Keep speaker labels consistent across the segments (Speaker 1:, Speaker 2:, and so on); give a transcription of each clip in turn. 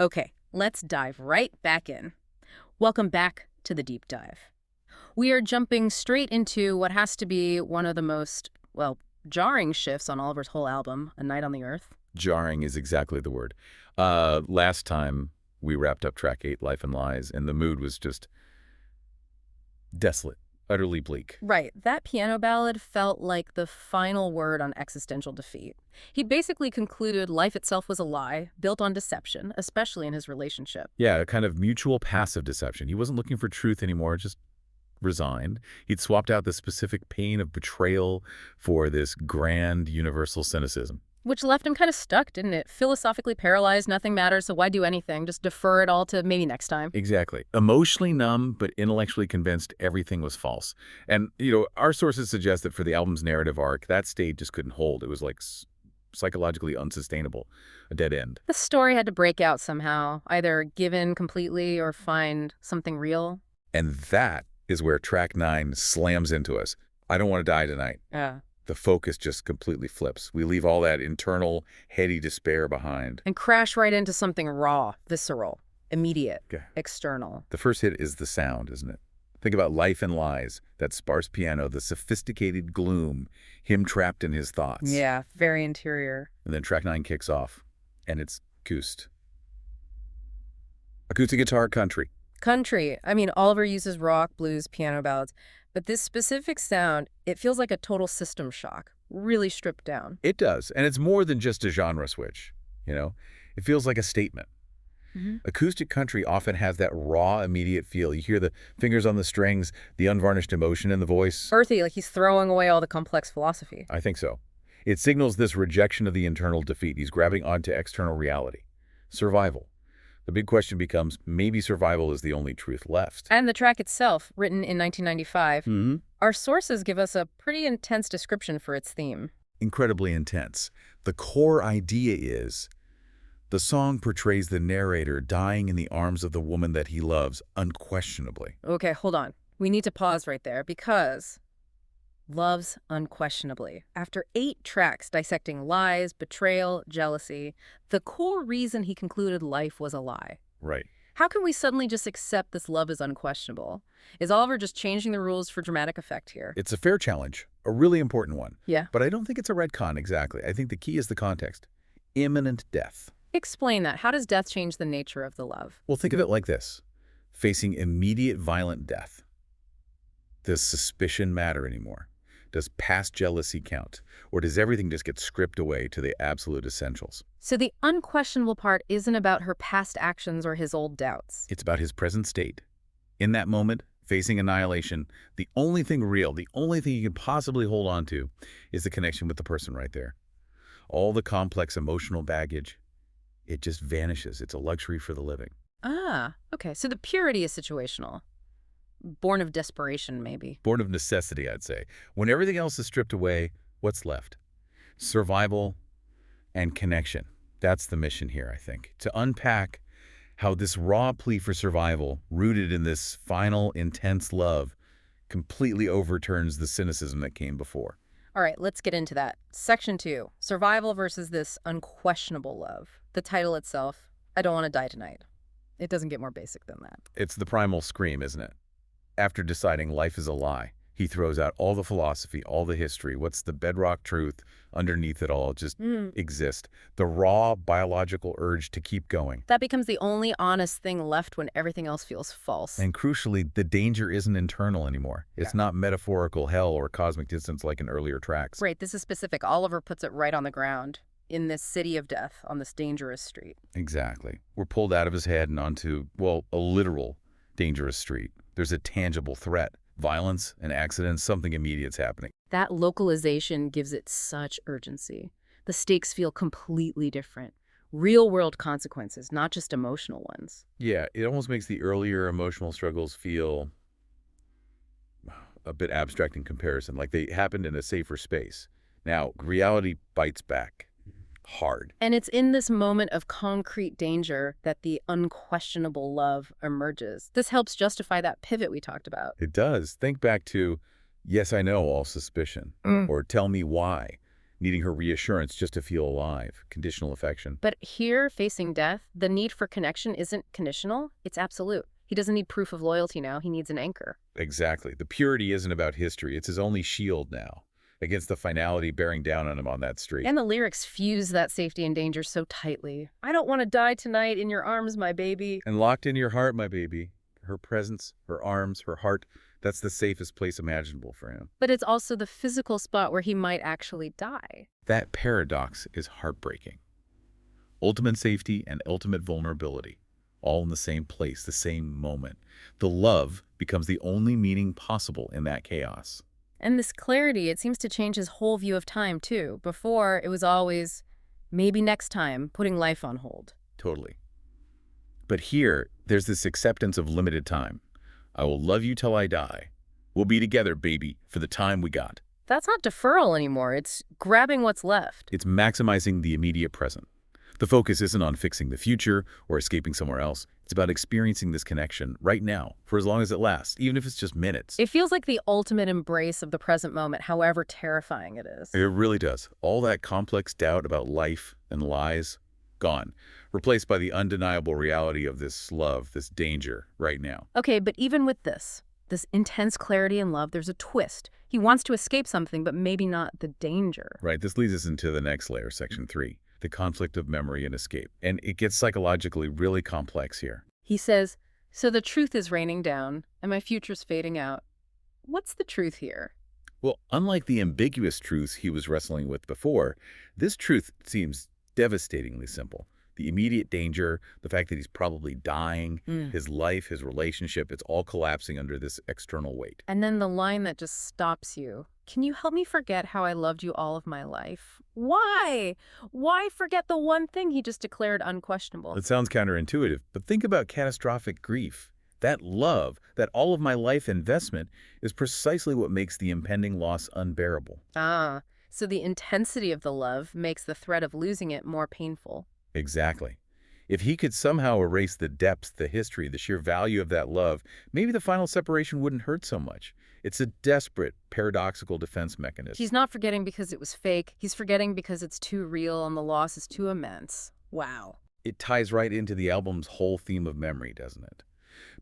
Speaker 1: Okay, let's dive right back in. Welcome back to the deep dive. We are jumping straight into what has to be one of the most, well, jarring shifts on Oliver's whole album, A Night on the Earth.
Speaker 2: Jarring is exactly the word. Last time we wrapped up track 8, Life and Lies, and the mood was just desolate, utterly bleak.
Speaker 1: Right, that piano ballad felt like the final word on existential defeat. He basically concluded life itself was a lie, built on deception, especially in his relationship.
Speaker 2: Yeah, a kind of mutual passive deception. He wasn't looking for truth anymore, just resigned. He'd swapped out the specific pain of betrayal for this grand universal cynicism.
Speaker 1: Which left him kind of stuck, didn't it? Philosophically paralyzed, nothing matters, so why do anything? Just defer it all to maybe next time.
Speaker 2: Exactly. Emotionally numb, but intellectually convinced everything was false. And, our sources suggest that for the album's narrative arc, that state just couldn't hold. It was like psychologically unsustainable, a dead end.
Speaker 1: The story had to break out somehow, either give in completely or find something real.
Speaker 2: And that is where track 9 slams into us. I don't want to die tonight.
Speaker 1: Yeah.
Speaker 2: The focus just completely flips. We leave all that internal, heady despair behind.
Speaker 1: And crash right into something raw, visceral, immediate,
Speaker 2: Okay.
Speaker 1: external.
Speaker 2: The first hit is the sound, isn't it? Think about Life and Lies, that sparse piano, the sophisticated gloom, him trapped in his thoughts.
Speaker 1: Yeah, very interior.
Speaker 2: And then track 9 kicks off, and it's acoustic. Acoustic guitar country.
Speaker 1: Country. I mean, Oliver uses rock, blues, piano ballads, but this specific sound, it feels like a total system shock, really stripped down.
Speaker 2: It does, and it's more than just a genre switch, It feels like a statement. Acoustic country often has that raw, immediate feel. You hear the fingers on the strings, the unvarnished emotion in the voice.
Speaker 1: Earthy, like he's throwing away all the complex philosophy.
Speaker 2: I think so. It signals this rejection of the internal defeat. He's grabbing onto external reality. Survival. The big question becomes, maybe survival is the only truth left.
Speaker 1: And the track itself, written in 1995,
Speaker 2: Mm-hmm.
Speaker 1: our sources give us a pretty intense description for its theme.
Speaker 2: Incredibly intense. The core idea is the song portrays the narrator dying in the arms of the woman that he loves, unquestionably.
Speaker 1: Okay, hold on. We need to pause right there because loves unquestionably. After 8 tracks dissecting lies, betrayal, jealousy, the core reason he concluded life was a lie.
Speaker 2: Right.
Speaker 1: How can we suddenly just accept this love is unquestionable? Is Oliver just changing the rules for dramatic effect here?
Speaker 2: It's a fair challenge, a really important one.
Speaker 1: Yeah.
Speaker 2: But I don't think it's a retcon exactly. I think the key is the context. Imminent death.
Speaker 1: Explain that. How does death change the nature of the love?
Speaker 2: Well, think of it like this. Facing immediate violent death. Does suspicion matter anymore? Does past jealousy count? Or does everything just get stripped away to the absolute essentials?
Speaker 1: So the unquestionable part isn't about her past actions or his old doubts.
Speaker 2: It's about his present state. In that moment, facing annihilation, the only thing real, the only thing you can possibly hold on to is the connection with the person right there. All the complex emotional baggage, it just vanishes. It's a luxury for the living.
Speaker 1: Ah, okay. So the purity is situational. Born of desperation, maybe.
Speaker 2: Born of necessity, I'd say. When everything else is stripped away, what's left? Survival and connection. That's the mission here, I think. To unpack how this raw plea for survival, rooted in this final, intense love, completely overturns the cynicism that came before.
Speaker 1: All right, let's get into that. Section 2, survival versus this unquestionable love. The title itself, I don't want to die tonight. It doesn't get more basic than that.
Speaker 2: It's the primal scream, isn't it? After deciding life is a lie, he throws out all the philosophy, all the history. What's the bedrock truth underneath it all? Just exist. The raw biological urge to keep going.
Speaker 1: That becomes the only honest thing left when everything else feels false.
Speaker 2: And crucially, the danger isn't internal anymore. It's not metaphorical hell or cosmic distance like in earlier tracks.
Speaker 1: Right, this is specific. Oliver puts it right on the ground, in this city of death, on this dangerous street.
Speaker 2: Exactly. We're pulled out of his head and onto, well, a literal dangerous street. There's a tangible threat. Violence, an accident, something immediate's happening.
Speaker 1: That localization gives it such urgency. The stakes feel completely different. Real-world consequences, not just emotional ones.
Speaker 2: Yeah, it almost makes the earlier emotional struggles feel a bit abstract in comparison, like they happened in a safer space. Now, reality bites back hard.
Speaker 1: And it's in this moment of concrete danger that the unquestionable love emerges. This helps justify that pivot we talked about.
Speaker 2: It does. Think back to, yes, I know all suspicion, or tell me why. needing her reassurance just to feel alive, conditional affection.
Speaker 1: But here, facing death, the need for connection isn't conditional, it's absolute. He doesn't need proof of loyalty now, he needs an anchor.
Speaker 2: Exactly. The purity isn't about history. It's his only shield now, against the finality bearing down on him on that street.
Speaker 1: And the lyrics fuse that safety and danger so tightly. I don't want to die tonight in your arms, my baby.
Speaker 2: And locked in your heart, my baby. Her presence, her arms, her heart, that's the safest place imaginable for him.
Speaker 1: But it's also the physical spot where he might actually die.
Speaker 2: That paradox is heartbreaking. Ultimate safety and ultimate vulnerability, all in the same place, the same moment. The love becomes the only meaning possible in that chaos.
Speaker 1: And this clarity, it seems to change his whole view of time, too. Before, it was always, maybe next time, putting life on hold.
Speaker 2: Totally. But here, there's this acceptance of limited time. I will love you till I die. We'll be together, baby, for the time we got.
Speaker 1: That's not deferral anymore. It's grabbing what's left.
Speaker 2: It's maximizing the immediate present. The focus isn't on fixing the future or escaping somewhere else. It's about experiencing this connection right now, for as long as it lasts, even if it's just minutes.
Speaker 1: It feels like the ultimate embrace of the present moment, however terrifying it is.
Speaker 2: It really does. All that complex doubt about life and lies, gone. Replaced by the undeniable reality of this love, this danger, right now.
Speaker 1: Okay, but even with this intense clarity and love, there's a twist. He wants to escape something, but maybe not the danger.
Speaker 2: Right, this leads us into the next layer, section 3. The conflict of memory and escape. And it gets psychologically really complex here.
Speaker 1: He says, so the truth is raining down, and my future's fading out. What's the truth here?
Speaker 2: Well, unlike the ambiguous truths he was wrestling with before, this truth seems devastatingly simple. The immediate danger, the fact that he's probably dying, his life, his relationship, it's all collapsing under this external weight.
Speaker 1: And then the line that just stops you. Can you help me forget how I loved you all of my life? Why? Why forget the one thing he just declared unquestionable?
Speaker 2: It sounds counterintuitive, but think about catastrophic grief. That love, that all of my life investment, is precisely what makes the impending loss unbearable.
Speaker 1: Ah, so the intensity of the love makes the threat of losing it more painful.
Speaker 2: Exactly. If he could somehow erase the depth, the history, the sheer value of that love, maybe the final separation wouldn't hurt so much. It's a desperate, paradoxical defense mechanism.
Speaker 1: He's not forgetting because it was fake. He's forgetting because it's too real and the loss is too immense. Wow.
Speaker 2: It ties right into the album's whole theme of memory, doesn't it?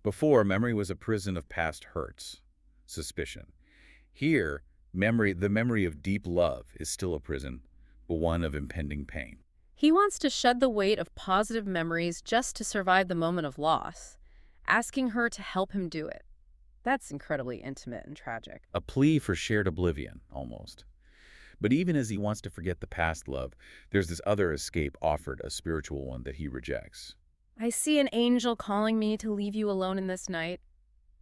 Speaker 2: Before, memory was a prison of past hurts, suspicion. Here, the memory of deep love is still a prison, but one of impending pain.
Speaker 1: He wants to shed the weight of positive memories just to survive the moment of loss, asking her to help him do it. That's incredibly intimate and tragic.
Speaker 2: A plea for shared oblivion, almost. But even as he wants to forget the past love, there's this other escape offered, a spiritual one that he rejects.
Speaker 1: I see an angel calling me to leave you alone in this night.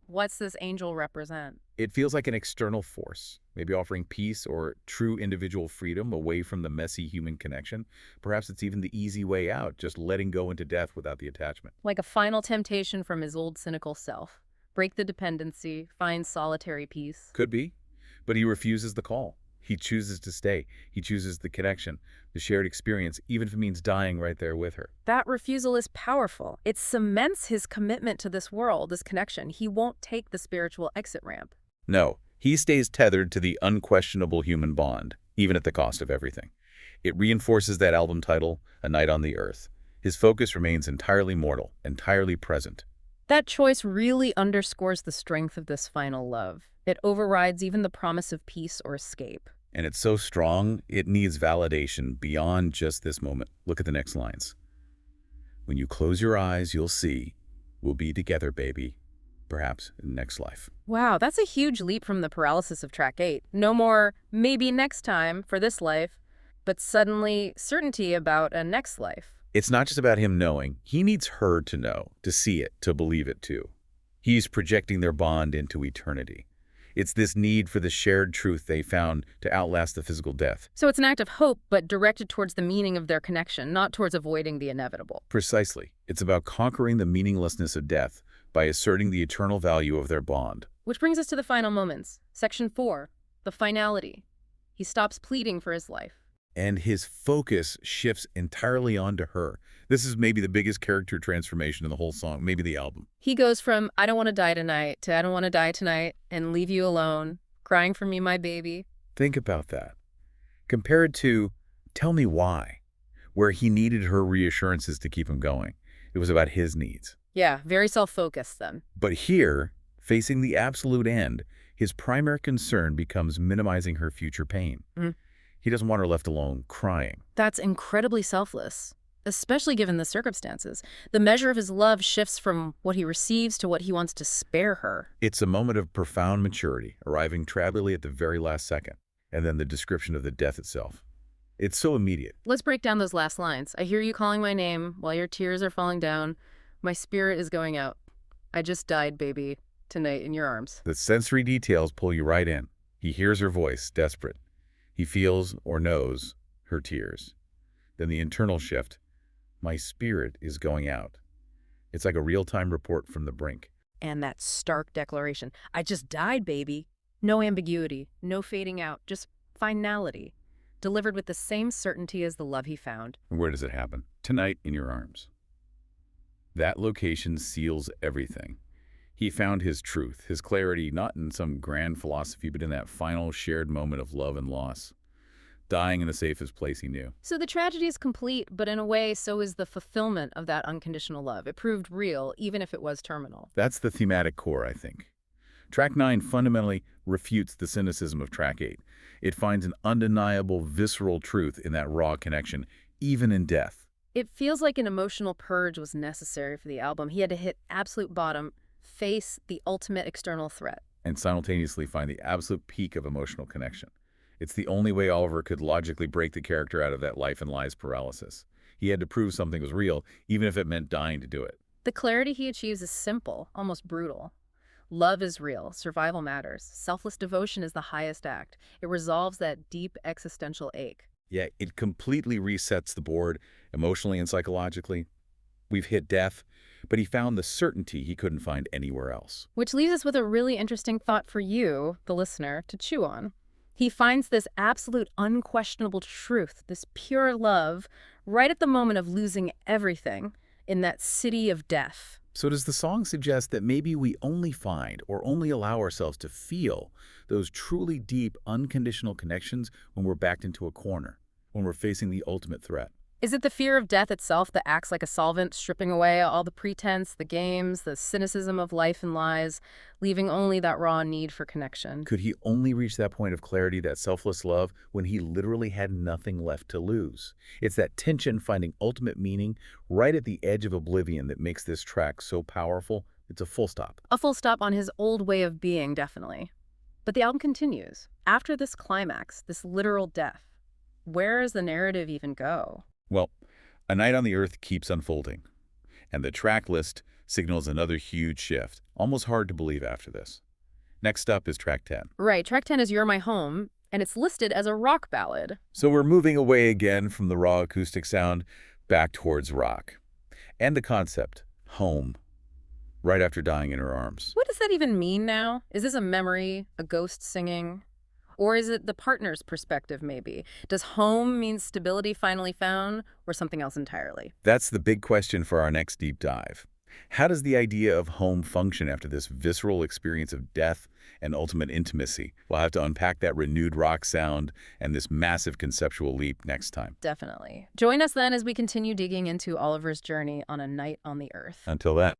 Speaker 1: What's this angel represent?
Speaker 2: It feels like an external force, maybe offering peace or true individual freedom away from the messy human connection. Perhaps it's even the easy way out, just letting go into death without the attachment.
Speaker 1: Like a final temptation from his old cynical self. Break the dependency, find solitary peace.
Speaker 2: Could be, but he refuses the call. He chooses to stay. He chooses the connection, the shared experience, even if it means dying right there with her.
Speaker 1: That refusal is powerful. It cements his commitment to this world, this connection. He won't take the spiritual exit ramp.
Speaker 2: No, he stays tethered to the unquestionable human bond, even at the cost of everything. It reinforces that album title, A Night on the Earth. His focus remains entirely mortal, entirely present.
Speaker 1: That choice really underscores the strength of this final love. It overrides even the promise of peace or escape.
Speaker 2: And it's so strong, it needs validation beyond just this moment. Look at the next lines. When you close your eyes, you'll see, we'll be together, baby. Perhaps in next life.
Speaker 1: Wow, that's a huge leap from the paralysis of track 8. No more, maybe next time for this life, but suddenly certainty about a next life.
Speaker 2: It's not just about him knowing. He needs her to know, to see it, to believe it too. He's projecting their bond into eternity. It's this need for the shared truth they found to outlast the physical death.
Speaker 1: So it's an act of hope, but directed towards the meaning of their connection, not towards avoiding the inevitable.
Speaker 2: Precisely. It's about conquering the meaninglessness of death by asserting the eternal value of their bond.
Speaker 1: Which brings us to the final moments. Section 4, the finality. He stops pleading for his life.
Speaker 2: And his focus shifts entirely onto her. This is maybe the biggest character transformation in the whole song, maybe the album.
Speaker 1: He goes from, I don't want to die tonight, to I don't want to die tonight and leave you alone, crying for me, my baby.
Speaker 2: Think about that. compared to Tell Me Why, where he needed her reassurances to keep him going. It was about his needs.
Speaker 1: Yeah, very self-focused then.
Speaker 2: But here, facing the absolute end, his primary concern becomes minimizing her future pain.
Speaker 1: Mhm.
Speaker 2: He doesn't want her left alone crying.
Speaker 1: That's incredibly selfless, especially given the circumstances. The measure of his love shifts from what he receives to what he wants to spare her.
Speaker 2: It's a moment of profound maturity, arriving tragically at the very last second, and then the description of the death itself. It's so immediate.
Speaker 1: Let's break down those last lines. I hear you calling my name while your tears are falling down. My spirit is going out. I just died, baby, tonight in your arms.
Speaker 2: The sensory details pull you right in. He hears her voice, desperate. He feels or knows her tears. Then the internal shift. My spirit is going out. It's like a real-time report from the brink.
Speaker 1: And that stark declaration, I just died, baby. No ambiguity, no fading out, just finality, delivered with the same certainty as the love he found.
Speaker 2: And where does it happen? Tonight in your arms. That location seals everything. He found his truth, his clarity, not in some grand philosophy, but in that final shared moment of love and loss. Dying in the safest place he knew.
Speaker 1: So the tragedy is complete, but in a way, so is the fulfillment of that unconditional love. It proved real, even if it was terminal.
Speaker 2: That's the thematic core, I think. Track 9 fundamentally refutes the cynicism of Track 8. It finds an undeniable, visceral truth in that raw connection, even in death.
Speaker 1: It feels like an emotional purge was necessary for the album. He had to hit absolute bottom, face the ultimate external threat.
Speaker 2: And simultaneously find the absolute peak of emotional connection. It's the only way Oliver could logically break the character out of that life and lies paralysis. He had to prove something was real, even if it meant dying to do it.
Speaker 1: The clarity he achieves is simple, almost brutal. Love is real. Survival matters. Selfless devotion is the highest act. It resolves that deep existential ache.
Speaker 2: Yeah, it completely resets the board, emotionally and psychologically. We've hit death, but he found the certainty he couldn't find anywhere else.
Speaker 1: Which leaves us with a really interesting thought for you, the listener, to chew on. He finds this absolute unquestionable truth, this pure love, right at the moment of losing everything in that city of death.
Speaker 2: So does the song suggest that maybe we only find or only allow ourselves to feel those truly deep, unconditional connections when we're backed into a corner, when we're facing the ultimate threat?
Speaker 1: Is it the fear of death itself that acts like a solvent, stripping away all the pretense, the games, the cynicism of life and lies, leaving only that raw need for connection?
Speaker 2: Could he only reach that point of clarity, that selfless love, when he literally had nothing left to lose? It's that tension finding ultimate meaning right at the edge of oblivion that makes this track so powerful. It's a full stop.
Speaker 1: A full stop on his old way of being, definitely. But the album continues. After this climax, this literal death, where does the narrative even go?
Speaker 2: Well, A Night on the Earth keeps unfolding, and the track list signals another huge shift, almost hard to believe after this. Next up is track 10.
Speaker 1: Right, track 10 is You're My Home, and it's listed as a rock ballad.
Speaker 2: So we're moving away again from the raw acoustic sound back towards rock. And the concept, home, right after dying in her arms.
Speaker 1: What does that even mean now? Is this a memory, a ghost singing? Or is it the partner's perspective, maybe? Does home mean stability finally found, or something else entirely?
Speaker 2: That's the big question for our next deep dive. How does the idea of home function after this visceral experience of death and ultimate intimacy? We'll have to unpack that renewed rock sound and this massive conceptual leap next time.
Speaker 1: Definitely. Join us then as we continue digging into Oliver's journey on A Night on the Earth.
Speaker 2: Until then.